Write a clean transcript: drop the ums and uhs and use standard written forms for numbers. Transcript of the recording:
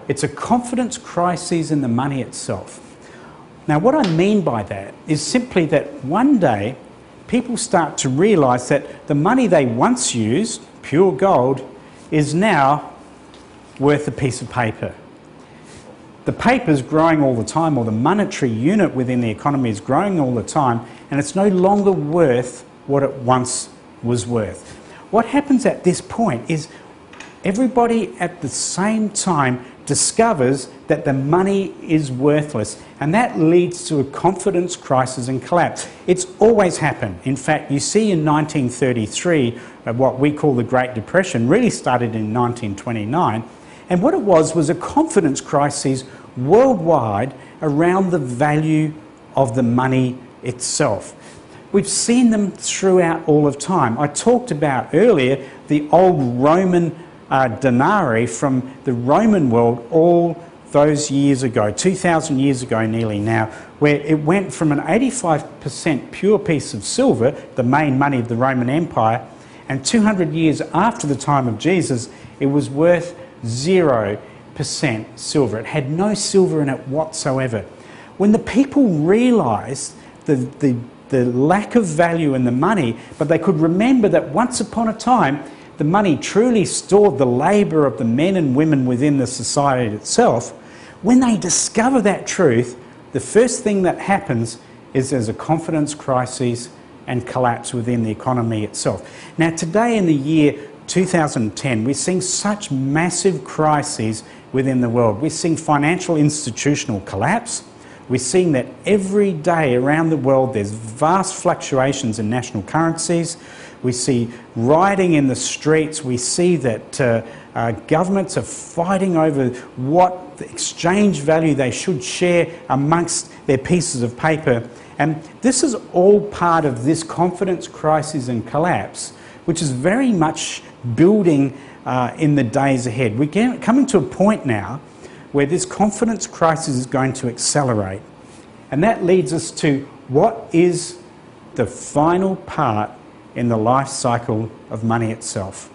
It's a confidence crisis in the money itself. Now, what I mean by that is simply that one day people start to realise that the money they once used, pure gold, is now worth a piece of paper. The paper's growing all the time, or the monetary unit within the economy is growing all the time, and it's no longer worth what it once was worth. What happens at this point is everybody at the same time discovers that the money is worthless, and that leads to a confidence crisis and collapse. It's always happened. In fact, you see in 1933, what we call the Great Depression really started in 1929, and what it was a confidence crisis worldwide around the value of the money itself. We've seen them throughout all of time. I talked about earlier the old Roman denarii from the Roman world all those years ago, 2,000 years ago nearly now, where it went from an 85% pure piece of silver, the main money of the Roman Empire, and 200 years after the time of Jesus, it was worth 0% silver. It had no silver in it whatsoever. When the people realised the lack of value in the money, but they could remember that once upon a time, the money truly stored the labour of the men and women within the society itself. When they discover that truth, the first thing that happens is there's a confidence crisis and collapse within the economy itself. Now, today in the year 2010, we're seeing such massive crises within the world. We're seeing financial institutional collapse. We're seeing that every day around the world there's vast fluctuations in national currencies. We see rioting in the streets. We see that governments are fighting over what the exchange value they should share amongst their pieces of paper. And this is all part of this confidence crisis and collapse, which is very much building in the days ahead. We're coming to a point now where this confidence crisis is going to accelerate. And that leads us to what is the final part in the life cycle of money itself.